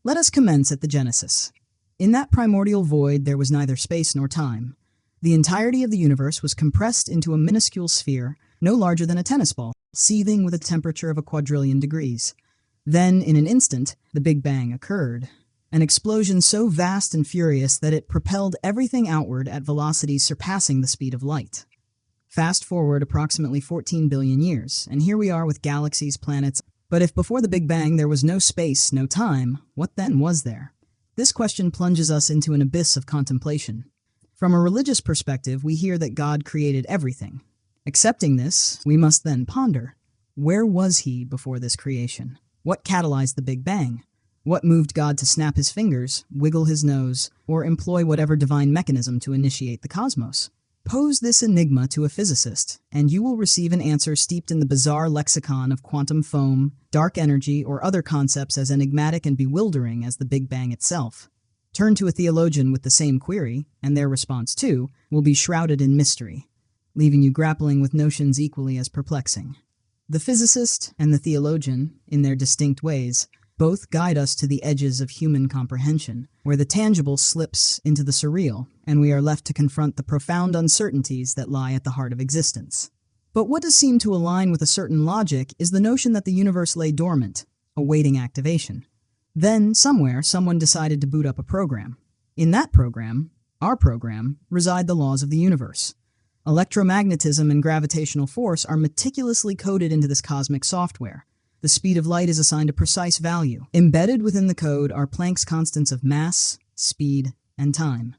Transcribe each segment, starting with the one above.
Let us commence at the Genesis. In that primordial void there was neither space nor time. The entirety of the universe was compressed into a minuscule sphere, no larger than a tennis ball, seething with a temperature of a quadrillion degrees. Then, in an instant, the Big Bang occurred. An explosion so vast and furious that it propelled everything outward at velocities surpassing the speed of light. Fast forward approximately 14 billion years, and here we are with galaxies, planets. But if before the Big Bang there was no space, no time, what then was there? This question plunges us into an abyss of contemplation. From a religious perspective, we hear that God created everything. Accepting this, we must then ponder, where was he before this creation? What catalyzed the Big Bang? What moved God to snap his fingers, wiggle his nose, or employ whatever divine mechanism to initiate the cosmos? Pose this enigma to a physicist, and you will receive an answer steeped in the bizarre lexicon of quantum foam, dark energy, or other concepts as enigmatic and bewildering as the Big Bang itself. Turn to a theologian with the same query, and their response, too, will be shrouded in mystery, leaving you grappling with notions equally as perplexing. The physicist and the theologian, in their distinct ways, both guide us to the edges of human comprehension, where the tangible slips into the surreal, and we are left to confront the profound uncertainties that lie at the heart of existence. But what does seem to align with a certain logic is the notion that the universe lay dormant, awaiting activation. Then, somewhere, someone decided to boot up a program. In that program, our program, reside the laws of the universe. Electromagnetism and gravitational force are meticulously coded into this cosmic software. The speed of light is assigned a precise value. Embedded within the code are Planck's constants of mass, speed, and time.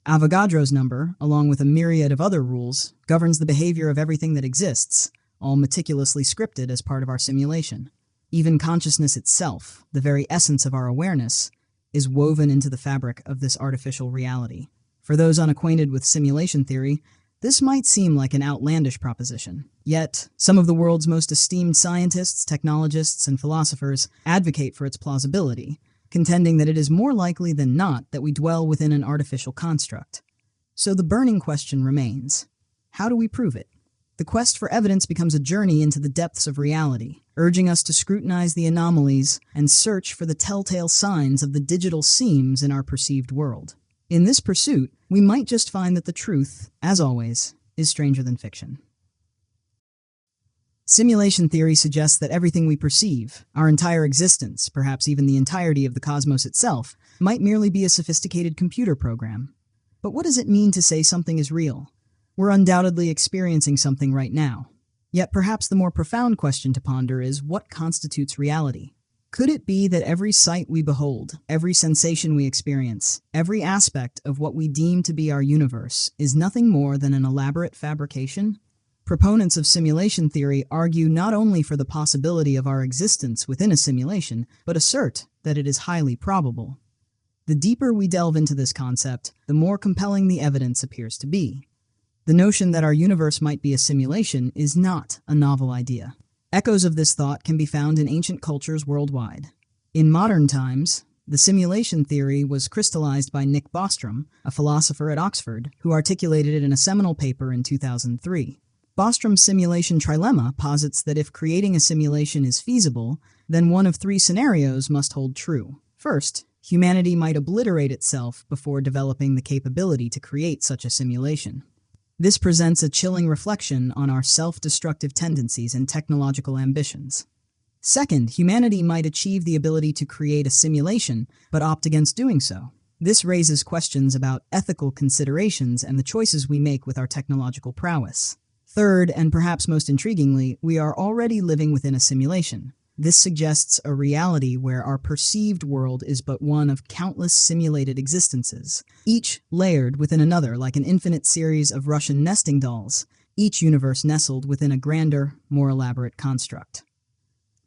Avogadro's number, along with a myriad of other rules, governs the behavior of everything that exists, all meticulously scripted as part of our simulation. Even consciousness itself, the very essence of our awareness, is woven into the fabric of this artificial reality. For those unacquainted with simulation theory, this might seem like an outlandish proposition. Yet, some of the world's most esteemed scientists, technologists, and philosophers advocate for its plausibility, contending that it is more likely than not that we dwell within an artificial construct. So the burning question remains, how do we prove it? The quest for evidence becomes a journey into the depths of reality, urging us to scrutinize the anomalies and search for the telltale signs of the digital seams in our perceived world. In this pursuit, we might just find that the truth, as always, is stranger than fiction. Simulation theory suggests that everything we perceive, our entire existence, perhaps even the entirety of the cosmos itself, might merely be a sophisticated computer program. But what does it mean to say something is real? We're undoubtedly experiencing something right now. Yet perhaps the more profound question to ponder is, what constitutes reality? Could it be that every sight we behold, every sensation we experience, every aspect of what we deem to be our universe is nothing more than an elaborate fabrication? Proponents of simulation theory argue not only for the possibility of our existence within a simulation, but assert that it is highly probable. The deeper we delve into this concept, the more compelling the evidence appears to be. The notion that our universe might be a simulation is not a novel idea. Echoes of this thought can be found in ancient cultures worldwide. In modern times, the simulation theory was crystallized by Nick Bostrom, a philosopher at Oxford, who articulated it in a seminal paper in 2003. Bostrom's simulation trilemma posits that if creating a simulation is feasible, then one of three scenarios must hold true. First, humanity might obliterate itself before developing the capability to create such a simulation. This presents a chilling reflection on our self-destructive tendencies and technological ambitions. Second, humanity might achieve the ability to create a simulation, but opt against doing so. This raises questions about ethical considerations and the choices we make with our technological prowess. Third, and perhaps most intriguingly, we are already living within a simulation. This suggests a reality where our perceived world is but one of countless simulated existences, each layered within another like an infinite series of Russian nesting dolls, each universe nestled within a grander, more elaborate construct.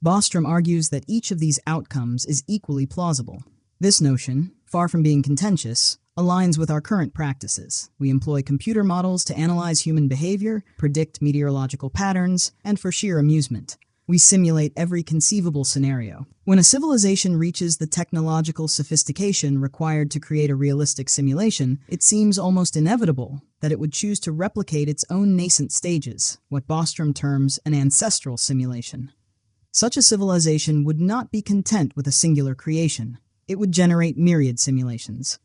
Bostrom argues that each of these outcomes is equally plausible. This notion, far from being contentious, aligns with our current practices. We employ computer models to analyze human behavior, predict meteorological patterns, and for sheer amusement, we simulate every conceivable scenario. When a civilization reaches the technological sophistication required to create a realistic simulation, it seems almost inevitable that it would choose to replicate its own nascent stages, what Bostrom terms an ancestral simulation. Such a civilization would not be content with a singular creation. it would generate myriad simulations.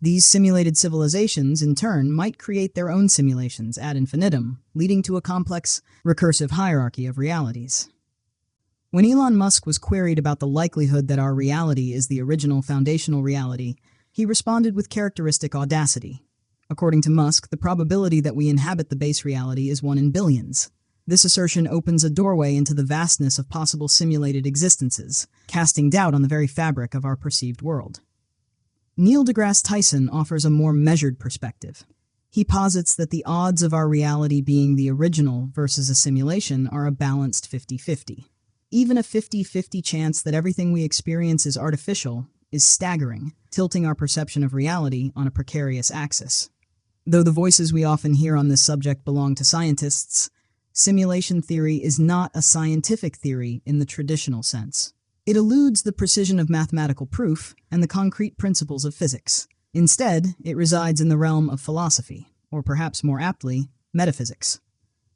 These simulated civilizations, in turn, might create their own simulations ad infinitum, leading to a complex, recursive hierarchy of realities. When Elon Musk was queried about the likelihood that our reality is the original foundational reality, he responded with characteristic audacity. According to Musk, the probability that we inhabit the base reality is 1 in billions. This assertion opens a doorway into the vastness of possible simulated existences, casting doubt on the very fabric of our perceived world. Neil deGrasse Tyson offers a more measured perspective. He posits that the odds of our reality being the original versus a simulation are a balanced 50-50. Even a 50-50 chance that everything we experience is artificial is staggering, tilting our perception of reality on a precarious axis. Though the voices we often hear on this subject belong to scientists, simulation theory is not a scientific theory in the traditional sense. It eludes the precision of mathematical proof and the concrete principles of physics. Instead, it resides in the realm of philosophy, or perhaps more aptly, metaphysics.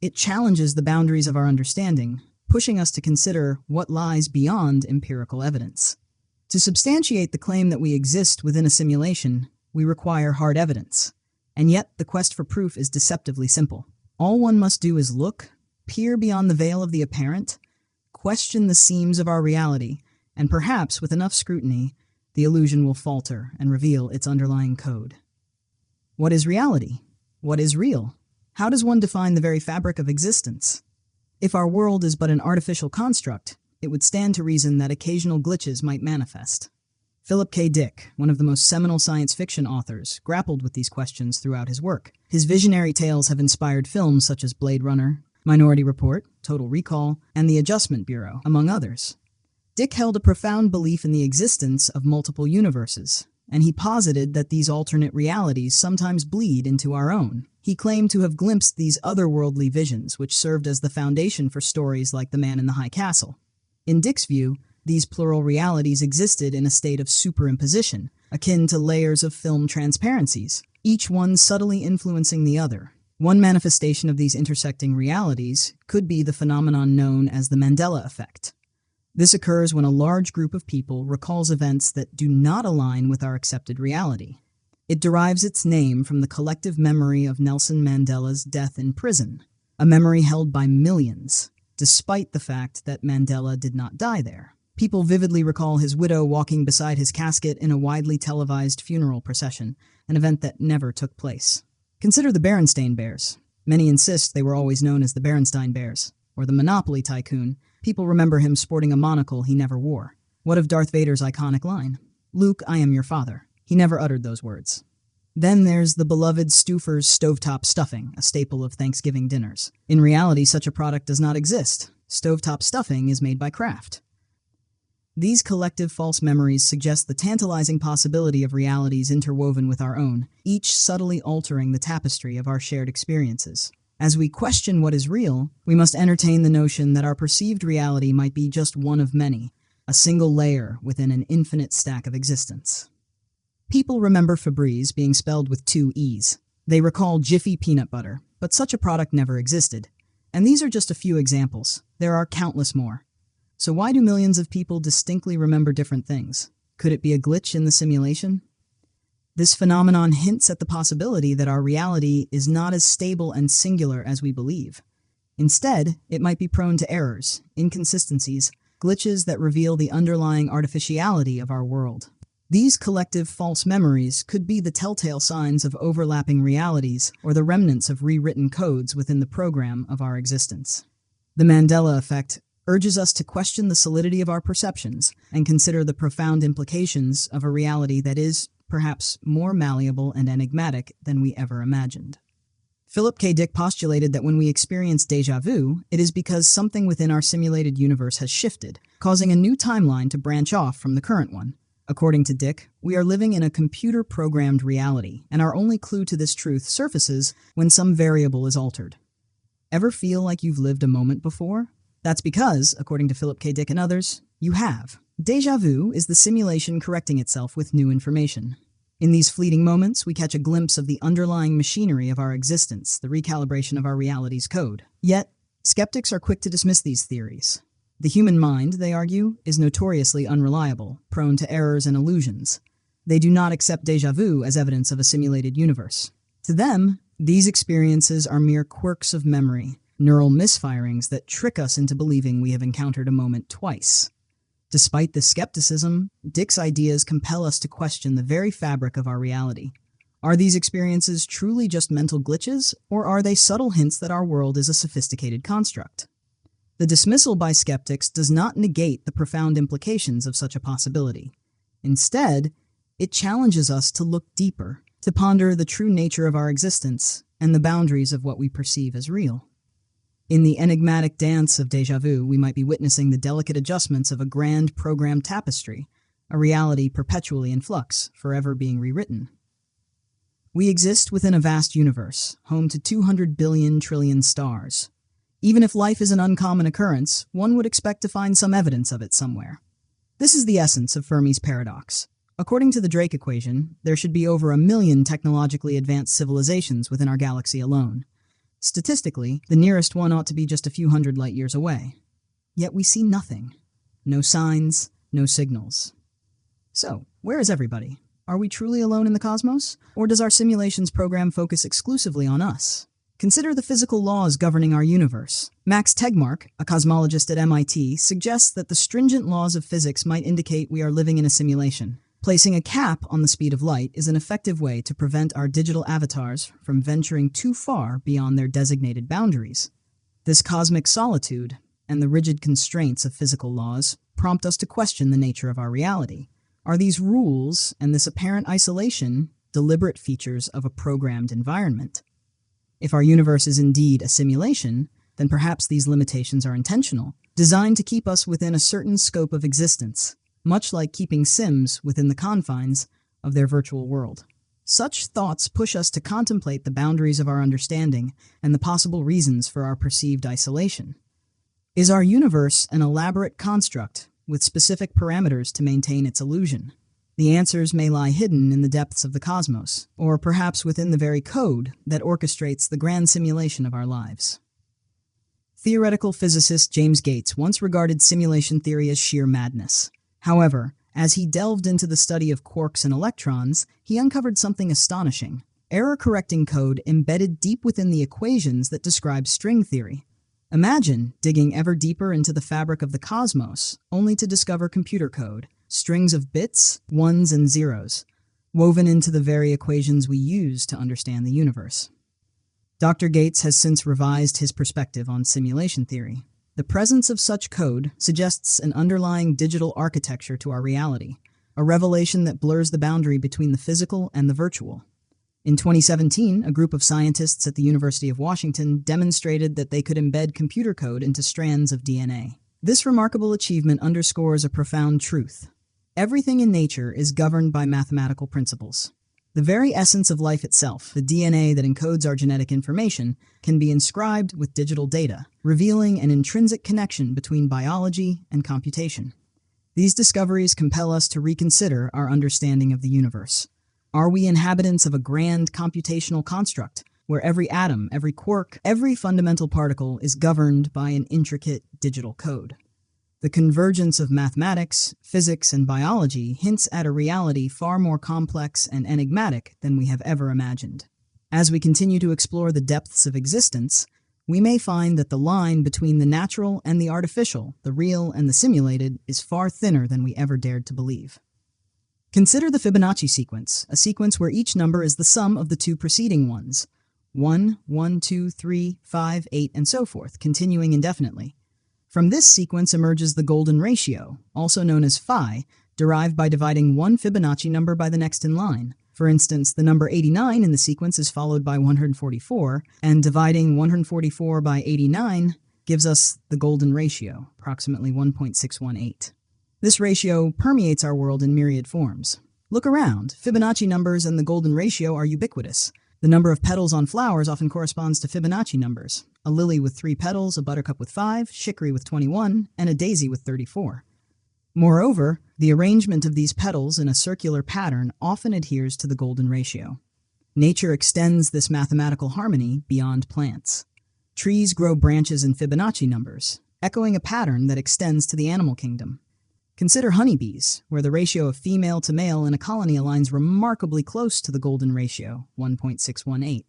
It challenges the boundaries of our understanding, pushing us to consider what lies beyond empirical evidence. To substantiate the claim that we exist within a simulation, we require hard evidence. And yet, the quest for proof is deceptively simple. All one must do is look, peer beyond the veil of the apparent, question the seams of our reality, and perhaps, with enough scrutiny, the illusion will falter and reveal its underlying code. What is reality? What is real? How does one define the very fabric of existence? If our world is but an artificial construct, it would stand to reason that occasional glitches might manifest. Philip K. Dick, one of the most seminal science fiction authors, grappled with these questions throughout his work. His visionary tales have inspired films such as Blade Runner, Minority Report, Total Recall, and The Adjustment Bureau, among others. Dick held a profound belief in the existence of multiple universes, and he posited that these alternate realities sometimes bleed into our own. He claimed to have glimpsed these otherworldly visions, which served as the foundation for stories like The Man in the High Castle. In Dick's view, these plural realities existed in a state of superimposition, akin to layers of film transparencies, each one subtly influencing the other. One manifestation of these intersecting realities could be the phenomenon known as the Mandela effect. This occurs when a large group of people recalls events that do not align with our accepted reality. It derives its name from the collective memory of Nelson Mandela's death in prison, a memory held by millions, despite the fact that Mandela did not die there. People vividly recall his widow walking beside his casket in a widely televised funeral procession, an event that never took place. Consider the Berenstain Bears. Many insist they were always known as the Berenstain Bears, or the Monopoly Tycoon. People remember him sporting a monocle he never wore. What of Darth Vader's iconic line? "Luke, I am your father." He never uttered those words. Then there's the beloved Stouffer's stovetop stuffing, a staple of Thanksgiving dinners. In reality, such a product does not exist. Stovetop stuffing is made by Kraft. These collective false memories suggest the tantalizing possibility of realities interwoven with our own, each subtly altering the tapestry of our shared experiences. As we question what is real, we must entertain the notion that our perceived reality might be just one of many, a single layer within an infinite stack of existence. People remember Febreze being spelled with 2 E's. They recall Jiffy peanut butter, but such a product never existed. And these are just a few examples. There are countless more. So why do millions of people distinctly remember different things? Could it be a glitch in the simulation? This phenomenon hints at the possibility that our reality is not as stable and singular as we believe. Instead, it might be prone to errors, inconsistencies, glitches that reveal the underlying artificiality of our world. These collective false memories could be the telltale signs of overlapping realities or the remnants of rewritten codes within the program of our existence. The Mandela effect urges us to question the solidity of our perceptions and consider the profound implications of a reality that is, perhaps, more malleable and enigmatic than we ever imagined. Philip K. Dick postulated that when we experience déjà vu, it is because something within our simulated universe has shifted, causing a new timeline to branch off from the current one. According to Dick, we are living in a computer-programmed reality, and our only clue to this truth surfaces when some variable is altered. Ever feel like you've lived a moment before? That's because, according to Philip K. Dick and others, you have. Déjà vu is the simulation correcting itself with new information. In these fleeting moments, we catch a glimpse of the underlying machinery of our existence, the recalibration of our reality's code. Yet, skeptics are quick to dismiss these theories. The human mind, they argue, is notoriously unreliable, prone to errors and illusions. They do not accept déjà vu as evidence of a simulated universe. To them, these experiences are mere quirks of memory, neural misfirings that trick us into believing we have encountered a moment twice. Despite this skepticism, Dick's ideas compel us to question the very fabric of our reality. Are these experiences truly just mental glitches, or are they subtle hints that our world is a sophisticated construct? The dismissal by skeptics does not negate the profound implications of such a possibility. Instead, it challenges us to look deeper, to ponder the true nature of our existence and the boundaries of what we perceive as real. In the enigmatic dance of déjà vu, we might be witnessing the delicate adjustments of a grand programmed tapestry, a reality perpetually in flux, forever being rewritten. We exist within a vast universe, home to 200 billion trillion stars. Even if life is an uncommon occurrence, one would expect to find some evidence of it somewhere. This is the essence of Fermi's paradox. According to the Drake equation, there should be over 1 million technologically advanced civilizations within our galaxy alone. Statistically, the nearest one ought to be just a few hundred light years away. Yet we see nothing. No signs, no signals. So, where is everybody? Are we truly alone in the cosmos? Or does our simulations program focus exclusively on us? Consider the physical laws governing our universe. Max Tegmark, a cosmologist at MIT, suggests that the stringent laws of physics might indicate we are living in a simulation. Placing a cap on the speed of light is an effective way to prevent our digital avatars from venturing too far beyond their designated boundaries. This cosmic solitude and the rigid constraints of physical laws prompt us to question the nature of our reality. Are these rules and this apparent isolation deliberate features of a programmed environment? If our universe is indeed a simulation, then perhaps these limitations are intentional, designed to keep us within a certain scope of existence, much like keeping Sims within the confines of their virtual world. Such thoughts push us to contemplate the boundaries of our understanding and the possible reasons for our perceived isolation. Is our universe an elaborate construct with specific parameters to maintain its illusion? The answers may lie hidden in the depths of the cosmos, or perhaps within the very code that orchestrates the grand simulation of our lives. Theoretical physicist James Gates once regarded simulation theory as sheer madness. However, as he delved into the study of quarks and electrons, he uncovered something astonishing: error-correcting code embedded deep within the equations that describe string theory. Imagine digging ever deeper into the fabric of the cosmos, only to discover computer code, strings of bits, ones and zeros, woven into the very equations we use to understand the universe. Dr. Gates has since revised his perspective on simulation theory. The presence of such code suggests an underlying digital architecture to our reality, a revelation that blurs the boundary between the physical and the virtual. In 2017, a group of scientists at the University of Washington demonstrated that they could embed computer code into strands of DNA. This remarkable achievement underscores a profound truth. Everything in nature is governed by mathematical principles. The very essence of life itself, the DNA that encodes our genetic information, can be inscribed with digital data, revealing an intrinsic connection between biology and computation. These discoveries compel us to reconsider our understanding of the universe. Are we inhabitants of a grand computational construct, where every atom, every quark, every fundamental particle is governed by an intricate digital code? The convergence of mathematics, physics, and biology hints at a reality far more complex and enigmatic than we have ever imagined. As we continue to explore the depths of existence, we may find that the line between the natural and the artificial, the real and the simulated, is far thinner than we ever dared to believe. Consider the Fibonacci sequence, a sequence where each number is the sum of the two preceding ones: 1, 1, 2, 3, 5, 8, and so forth, continuing indefinitely. From this sequence emerges the golden ratio, also known as phi, derived by dividing one Fibonacci number by the next in line. For instance, the number 89 in the sequence is followed by 144, and dividing 144 by 89 gives us the golden ratio, approximately 1.618. This ratio permeates our world in myriad forms. Look around. Fibonacci numbers and the golden ratio are ubiquitous. The number of petals on flowers often corresponds to Fibonacci numbers: a lily with 3 petals, a buttercup with 5, chicory with 21, and a daisy with 34. Moreover, the arrangement of these petals in a circular pattern often adheres to the golden ratio. Nature extends this mathematical harmony beyond plants. Trees grow branches in Fibonacci numbers. echoing a pattern that extends to the animal kingdom. Consider honeybees, where the ratio of female to male in a colony aligns remarkably close to the golden ratio, 1.618.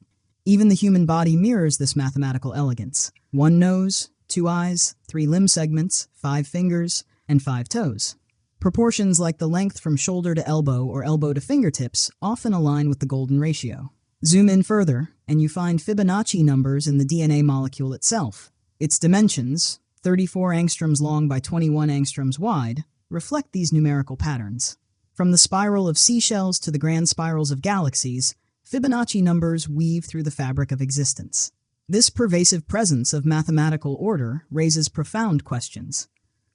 Even the human body mirrors this mathematical elegance. 1 nose, 2 eyes, 3 limb segments, 5 fingers, and 5 toes. Proportions like the length from shoulder to elbow or elbow to fingertips often align with the golden ratio. Zoom in further, and you find Fibonacci numbers in the DNA molecule itself. Its dimensions, 34 angstroms long by 21 angstroms wide, reflect these numerical patterns. From the spiral of seashells to the grand spirals of galaxies, Fibonacci numbers weave through the fabric of existence. This pervasive presence of mathematical order raises profound questions.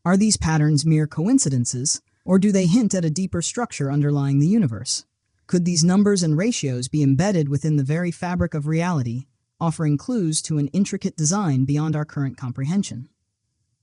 Are these patterns mere coincidences, or do they hint at a deeper structure underlying the universe? Could these numbers and ratios be embedded within the very fabric of reality, offering clues to an intricate design beyond our current comprehension?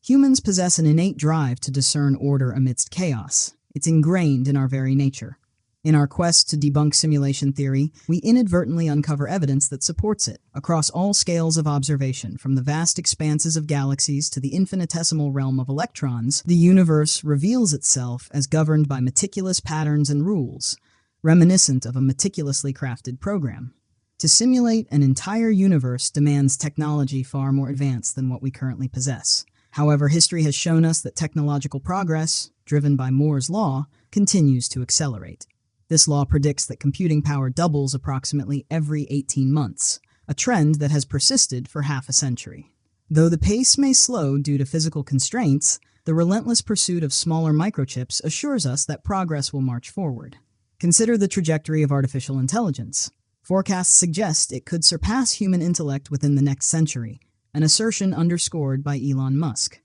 Humans possess an innate drive to discern order amidst chaos. It's ingrained in our very nature. In our quest to debunk simulation theory, we inadvertently uncover evidence that supports it. Across all scales of observation, from the vast expanses of galaxies to the infinitesimal realm of electrons, the universe reveals itself as governed by meticulous patterns and rules, reminiscent of a meticulously crafted program. To simulate an entire universe demands technology far more advanced than what we currently possess. However, history has shown us that technological progress, driven by Moore's law, continues to accelerate. This law predicts that computing power doubles approximately every 18 months, a trend that has persisted for half a century. Though the pace may slow due to physical constraints, the relentless pursuit of smaller microchips assures us that progress will march forward. Consider the trajectory of artificial intelligence. Forecasts suggest it could surpass human intellect within the next century, an assertion underscored by Elon Musk.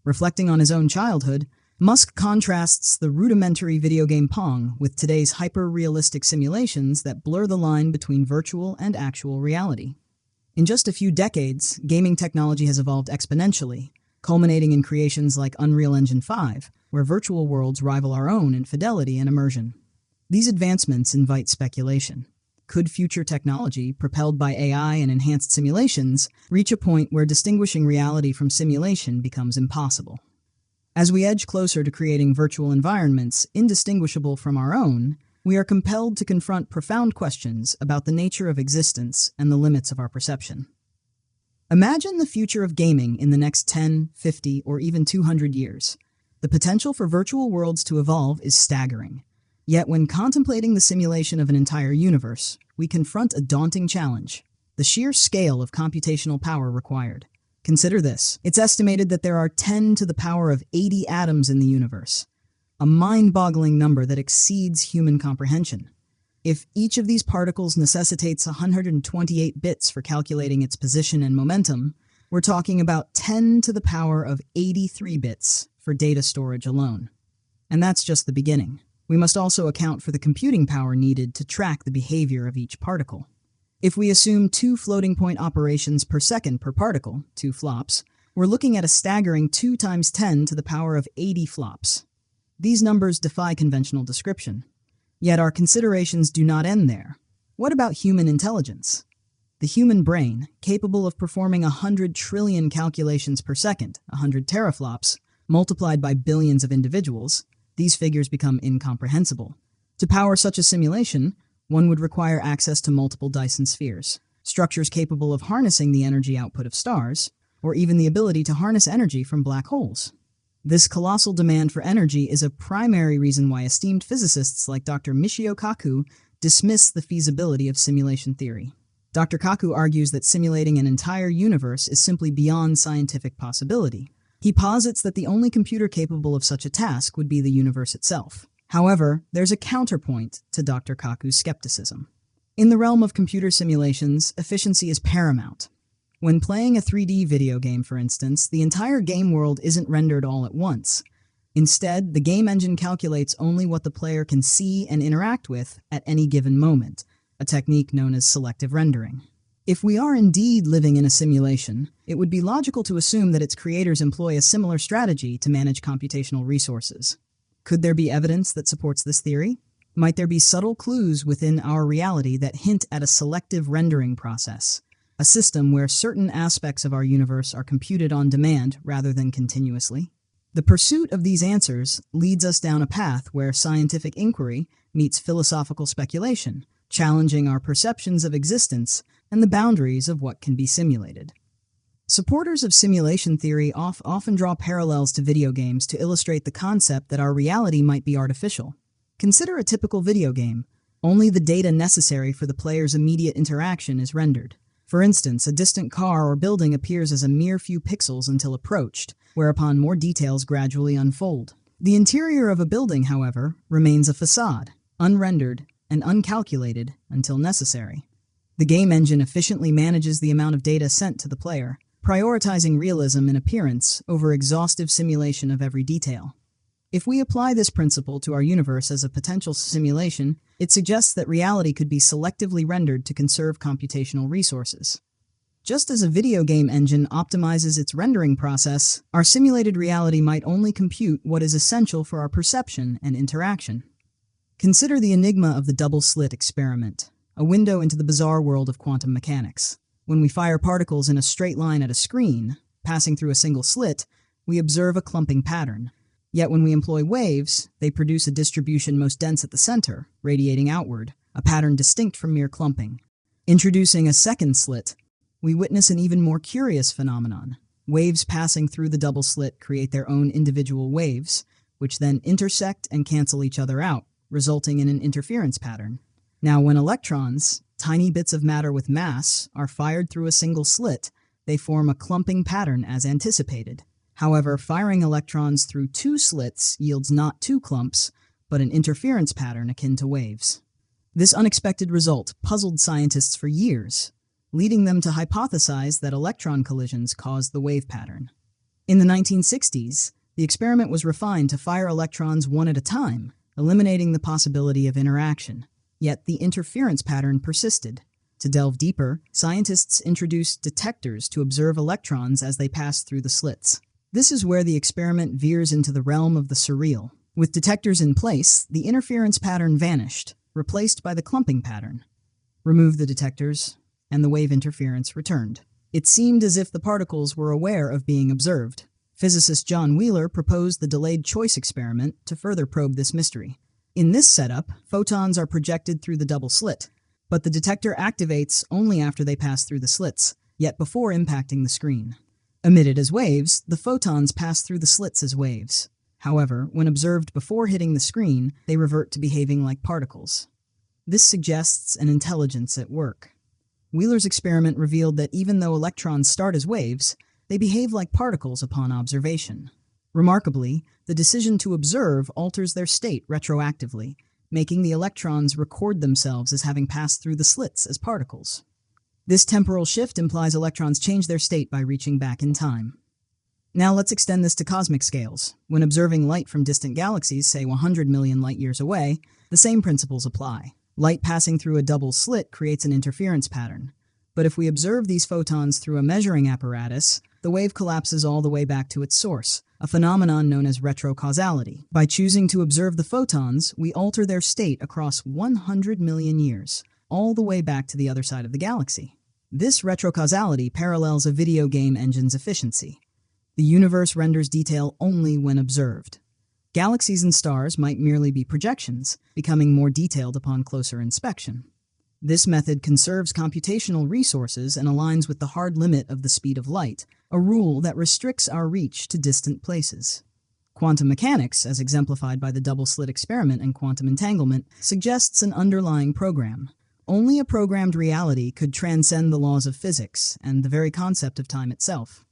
Reflecting on his own childhood, Musk contrasts the rudimentary video game Pong with today's hyper-realistic simulations that blur the line between virtual and actual reality. In just a few decades, gaming technology has evolved exponentially, culminating in creations like Unreal Engine 5, where virtual worlds rival our own in fidelity and immersion. These advancements invite speculation. Could future technology, propelled by AI and enhanced simulations, reach a point where distinguishing reality from simulation becomes impossible? As we edge closer to creating virtual environments indistinguishable from our own, we are compelled to confront profound questions about the nature of existence and the limits of our perception. Imagine the future of gaming in the next 10, 50, or even 200 years. The potential for virtual worlds to evolve is staggering. Yet when contemplating the simulation of an entire universe, we confront a daunting challenge: the sheer scale of computational power required. Consider this. It's estimated that there are 10 to the power of 80 atoms in the universe, a mind-boggling number that exceeds human comprehension. If each of these particles necessitates 128 bits for calculating its position and momentum, we're talking about 10 to the power of 83 bits for data storage alone. And that's just the beginning. We must also account for the computing power needed to track the behavior of each particle. If we assume 2 floating-point operations per second per particle, 2 flops, we're looking at a staggering 2 times 10 to the power of 80 flops. These numbers defy conventional description. Yet our considerations do not end there. What about human intelligence? The human brain, capable of performing 100 trillion calculations per second, 100 teraflops, multiplied by billions of individuals, these figures become incomprehensible. To power such a simulation, one would require access to multiple Dyson spheres, structures capable of harnessing the energy output of stars, or even the ability to harness energy from black holes. This colossal demand for energy is a primary reason why esteemed physicists like Dr. Michio Kaku dismiss the feasibility of simulation theory. Dr. Kaku argues that simulating an entire universe is simply beyond scientific possibility. He posits that the only computer capable of such a task would be the universe itself. However, there's a counterpoint to Dr. Kaku's skepticism. In the realm of computer simulations, efficiency is paramount. When playing a 3D video game, for instance, the entire game world isn't rendered all at once. Instead, the game engine calculates only what the player can see and interact with at any given moment, a technique known as selective rendering. If we are indeed living in a simulation, it would be logical to assume that its creators employ a similar strategy to manage computational resources. Could there be evidence that supports this theory? Might there be subtle clues within our reality that hint at a selective rendering process, a system where certain aspects of our universe are computed on demand rather than continuously? The pursuit of these answers leads us down a path where scientific inquiry meets philosophical speculation, challenging our perceptions of existence and the boundaries of what can be simulated. Supporters of simulation theory often draw parallels to video games to illustrate the concept that our reality might be artificial. Consider a typical video game. Only the data necessary for the player's immediate interaction is rendered. For instance, a distant car or building appears as a mere few pixels until approached, whereupon more details gradually unfold. The interior of a building, however, remains a facade, unrendered and uncalculated until necessary. The game engine efficiently manages the amount of data sent to the player, prioritizing realism in appearance over exhaustive simulation of every detail. If we apply this principle to our universe as a potential simulation, it suggests that reality could be selectively rendered to conserve computational resources. Just as a video game engine optimizes its rendering process, our simulated reality might only compute what is essential for our perception and interaction. Consider the enigma of the double-slit experiment, a window into the bizarre world of quantum mechanics. When we fire particles in a straight line at a screen, passing through a single slit, we observe a clumping pattern. Yet when we employ waves, they produce a distribution most dense at the center, radiating outward, a pattern distinct from mere clumping. Introducing a second slit, we witness an even more curious phenomenon. Waves passing through the double slit create their own individual waves, which then intersect and cancel each other out, resulting in an interference pattern. Now, when electrons, tiny bits of matter with mass, are fired through a single slit, they form a clumping pattern as anticipated. However, firing electrons through two slits yields not two clumps, but an interference pattern akin to waves. This unexpected result puzzled scientists for years, leading them to hypothesize that electron collisions caused the wave pattern. In the 1960s, the experiment was refined to fire electrons one at a time, eliminating the possibility of interaction. Yet the interference pattern persisted. To delve deeper, scientists introduced detectors to observe electrons as they passed through the slits. This is where the experiment veers into the realm of the surreal. With detectors in place, the interference pattern vanished, replaced by the clumping pattern. Remove the detectors, and the wave interference returned. It seemed as if the particles were aware of being observed. Physicist John Wheeler proposed the delayed choice experiment to further probe this mystery. In this setup, photons are projected through the double slit, but the detector activates only after they pass through the slits, yet before impacting the screen. Emitted as waves, the photons pass through the slits as waves. However, when observed before hitting the screen, they revert to behaving like particles. This suggests an intelligence at work. Wheeler's experiment revealed that even though electrons start as waves, they behave like particles upon observation. Remarkably, the decision to observe alters their state retroactively, making the electrons record themselves as having passed through the slits as particles. This temporal shift implies electrons change their state by reaching back in time. Now let's extend this to cosmic scales. When observing light from distant galaxies, say 100 million light-years away, the same principles apply. Light passing through a double slit creates an interference pattern. But if we observe these photons through a measuring apparatus, the wave collapses all the way back to its source, a phenomenon known as retrocausality. By choosing to observe the photons, we alter their state across 100 million years, all the way back to the other side of the galaxy. This retrocausality parallels a video game engine's efficiency. The universe renders detail only when observed. Galaxies and stars might merely be projections, becoming more detailed upon closer inspection. This method conserves computational resources and aligns with the hard limit of the speed of light, a rule that restricts our reach to distant places. Quantum mechanics, as exemplified by the double-slit experiment and quantum entanglement, suggests an underlying program. Only a programmed reality could transcend the laws of physics and the very concept of time itself.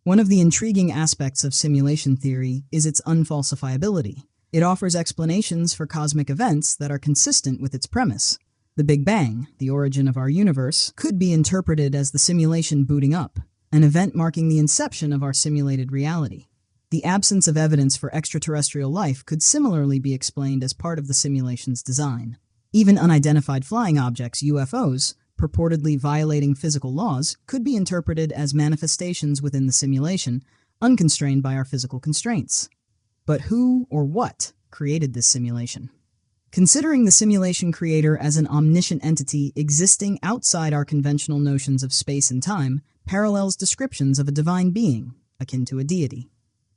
One of the intriguing aspects of simulation theory is its unfalsifiability. It offers explanations for cosmic events that are consistent with its premise. The Big Bang, the origin of our universe, could be interpreted as the simulation booting up, an event marking the inception of our simulated reality. The absence of evidence for extraterrestrial life could similarly be explained as part of the simulation's design. Even unidentified flying objects, UFOs, purportedly violating physical laws, could be interpreted as manifestations within the simulation, unconstrained by our physical constraints. But who or what created this simulation? Considering the simulation creator as an omniscient entity existing outside our conventional notions of space and time parallels descriptions of a divine being, akin to a deity.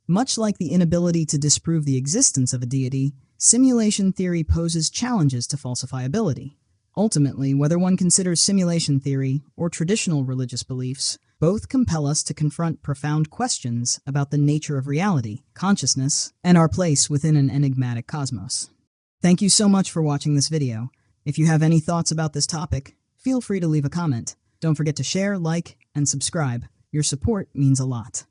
Much like the inability to disprove the existence of a deity, simulation theory poses challenges to falsifiability. Ultimately, whether one considers simulation theory or traditional religious beliefs, both compel us to confront profound questions about the nature of reality, consciousness, and our place within an enigmatic cosmos. Thank you so much for watching this video. If you have any thoughts about this topic, feel free to leave a comment. Don't forget to share, like, and subscribe. Your support means a lot.